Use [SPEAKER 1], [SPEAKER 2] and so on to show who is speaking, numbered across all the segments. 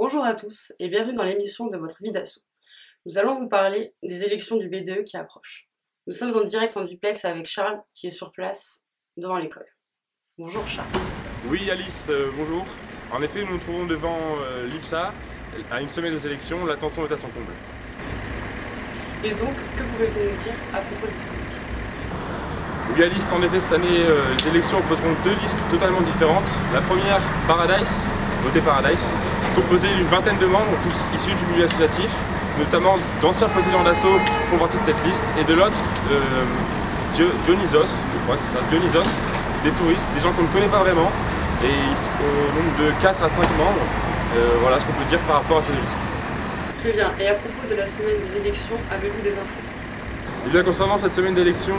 [SPEAKER 1] Bonjour à tous et bienvenue dans l'émission de votre vie d'asso. Nous allons vous parler des élections du BDE qui approchent. Nous sommes en direct en duplex avec Charles qui est sur place devant l'école. Bonjour Charles.
[SPEAKER 2] Oui Alice, bonjour. En effet, nous nous trouvons devant l'IPSA. À une semaine des élections, la tension est à son comble.
[SPEAKER 1] Et donc, que pouvez-vous nous dire à propos de cette liste?
[SPEAKER 2] Oui Alice, en effet, cette année, les élections opposeront deux listes totalement différentes. La première, Paradise, voté Paradise, composée d'une vingtaine de membres, tous issus du milieu associatif, notamment d'anciens présidents d'assaut font partie de cette liste, et de l'autre, Dionysos, je crois que c'est ça, Dionysos, des touristes, des gens qu'on ne connaît pas vraiment, et ils sont au nombre de 4 à 5 membres. Voilà ce qu'on peut dire par rapport à cette liste.
[SPEAKER 1] Très bien, et à propos de la semaine des élections, avez-vous des infos?
[SPEAKER 2] Et bien concernant cette semaine d'élection,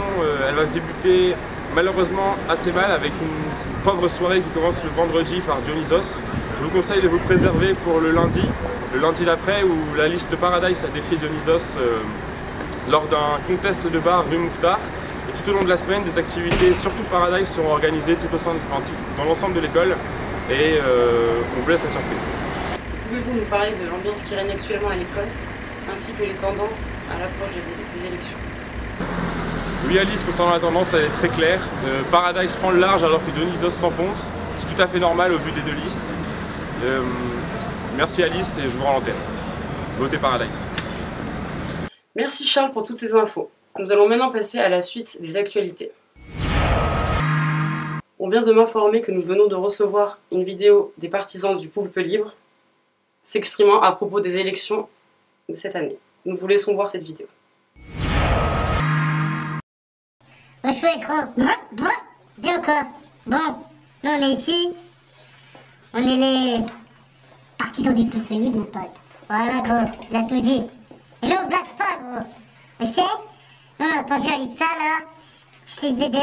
[SPEAKER 2] elle va débuter malheureusement assez mal avec une pauvre soirée qui commence le vendredi par Dionysos. Je vous conseille de vous préserver pour le lundi d'après où la liste de Paradise a défié Dionysos lors d'un contest de bar rue Mouffetard. Et tout au long de la semaine, des activités, surtout Paradise, seront organisées dans l'ensemble de l'école et on vous laisse la surprise.
[SPEAKER 1] Pouvez-vous nous parler de l'ambiance qui règne actuellement à l'école ainsi que les tendances à l'approche des élections?
[SPEAKER 2] Oui Alice, concernant la tendance, elle est très claire. Paradise prend le large alors que Dionysos s'enfonce. C'est tout à fait normal au vu des deux listes. Merci Alice et je vous rends l'antenne. Votez Paradise.
[SPEAKER 1] Merci Charles pour toutes ces infos. Nous allons maintenant passer à la suite des actualités. On vient de m'informer que nous venons de recevoir une vidéo des partisans du Poulpe Libre s'exprimant à propos des élections de cette année. Nous vous laissons voir cette vidéo.
[SPEAKER 3] Wesh gros, bien quoi? Bon, nous on est ici, on est les partisans du Poulpe Libre mon pote. Voilà gros, il a tout dit. Et nous on blague pas gros, ok? Nous on a entendu à l'IPSA là, les BDE,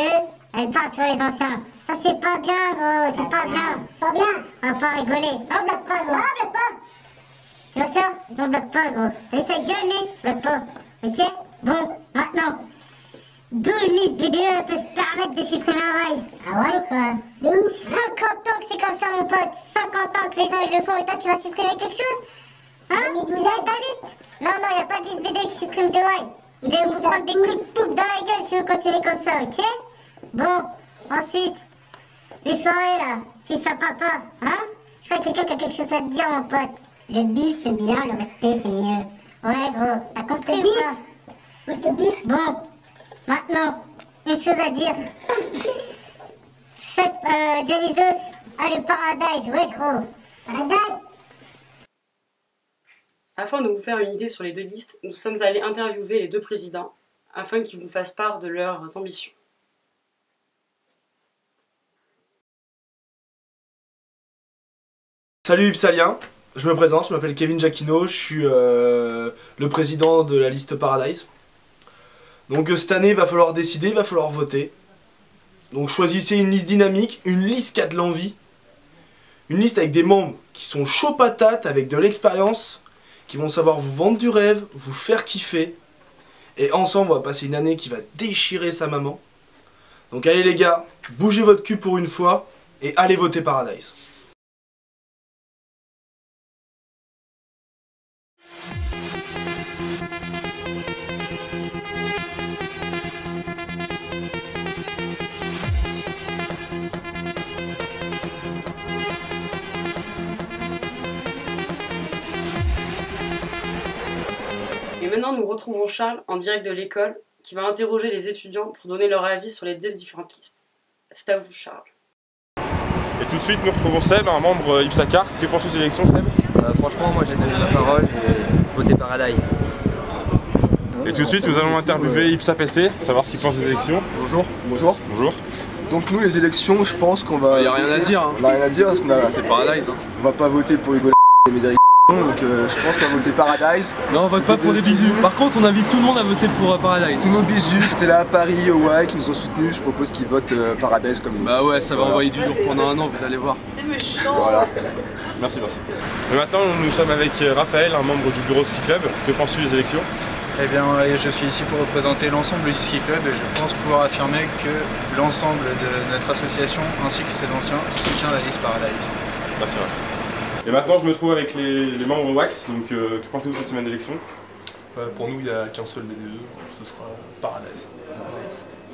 [SPEAKER 3] elle parle sur les anciens. Ça c'est pas bien gros, c'est pas bien, c'est pas bien. On va pas rigoler, on blague pas gros, on blague pas. Tu vois ça? On bloque pas gros. Et sa gueule lui, bloque pas. Ok? Bon, maintenant. D'où une liste BDE peut se permettre de supprimer un rail? Ah ouais quoi? De ouf! 50 ans que c'est comme ça mon pote! 50 ans que les gens ils le font et toi tu vas supprimer quelque chose? Hein? Vous avez ta liste? Non, y a pas de liste BDE qui supprime des rails. Vous allez vous prendre des coups de poupe dans la gueule si vous continuez comme ça, ok? Bon, ensuite. Les soirées là, si ça papa, hein? Je crois que quelqu'un qui a quelque chose à te dire mon pote. Le bif c'est bien, le respect c'est mieux. Ouais gros, t'as compris ou pas? Moi je te bif. Bon, maintenant, une chose à dire. Dionysos a le Paradise, ouais gros. Paradise.
[SPEAKER 1] Afin de vous faire une idée sur les deux listes, nous sommes allés interviewer les deux présidents afin qu'ils vous fassent part de leurs ambitions.
[SPEAKER 4] Salut Ipsalien, je me présente, je m'appelle Kevin Jacquino, je suis le président de la liste Paradise. Donc cette année il va falloir décider, il va falloir voter. Donc choisissez une liste dynamique, une liste qui a de l'envie. Une liste avec des membres qui sont chauds patates, avec de l'expérience, qui vont savoir vous vendre du rêve, vous faire kiffer. Et ensemble on va passer une année qui va déchirer sa maman. Donc allez les gars, bougez votre cul pour une fois et allez voter Paradise.
[SPEAKER 1] Et maintenant, nous retrouvons Charles en direct de l'école qui va interroger les étudiants pour donner leur avis sur les deux différentes listes. C'est à vous, Charles.
[SPEAKER 2] Et tout de suite, nous retrouvons Seb, un membre IPSACAR. Que penses-tu des élections, Seb?
[SPEAKER 5] Franchement, moi j'ai donné la parole et voté Paradise.
[SPEAKER 2] Et tout de suite, nous allons interviewer IPSA PC, savoir ce qu'il pense des élections.
[SPEAKER 6] Bonjour. Bonjour.
[SPEAKER 2] Bonjour.
[SPEAKER 6] Donc nous les élections, je pense qu'on va...
[SPEAKER 5] Il n'y a rien à dire. Hein.
[SPEAKER 6] On n'a rien à dire parce qu'on a...
[SPEAKER 5] C'est Paradise. Hein.
[SPEAKER 6] On va pas voter pour Hugo et Médéric. Donc je pense qu'on va voter Paradise.
[SPEAKER 5] Non, on vote pas pour des bisous. Par contre, on invite tout le monde à voter pour Paradise.
[SPEAKER 6] Tous nos bisous qui étaient là à Paris, au WAI, qui nous ont soutenus, je propose qu'ils votent Paradise comme nous.
[SPEAKER 5] Bah ouais, ça va envoyer du lourd pendant un an, vous allez voir.
[SPEAKER 6] Voilà.
[SPEAKER 2] Merci. Et maintenant, nous sommes avec Raphaël, un membre du bureau Ski Club. Que penses-tu des élections?
[SPEAKER 7] Eh bien, je suis ici pour représenter l'ensemble du ski club et je pense pouvoir affirmer que l'ensemble de notre association ainsi que ses anciens soutient la liste Paradise.
[SPEAKER 2] Merci. Et maintenant, je me trouve avec les membres WAX. Donc, que pensez-vous de cette semaine d'élection?
[SPEAKER 5] Pour nous, il n'y a qu'un seul BDE, ce sera Paradise.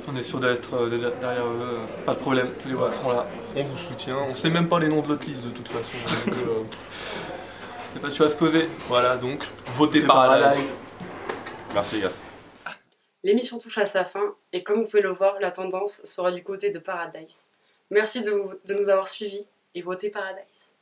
[SPEAKER 5] On est sûr d'être derrière eux, pas de problème, tous les voix seront là, on vous soutient, on sait même pas les noms de l'autre liste de toute façon, donc il n'y a pas de choses à se poser. Voilà, donc votez Paradise.
[SPEAKER 2] Merci les gars.
[SPEAKER 1] L'émission touche à sa fin et comme vous pouvez le voir, la tendance sera du côté de Paradise. Merci de nous avoir suivis et votez Paradise.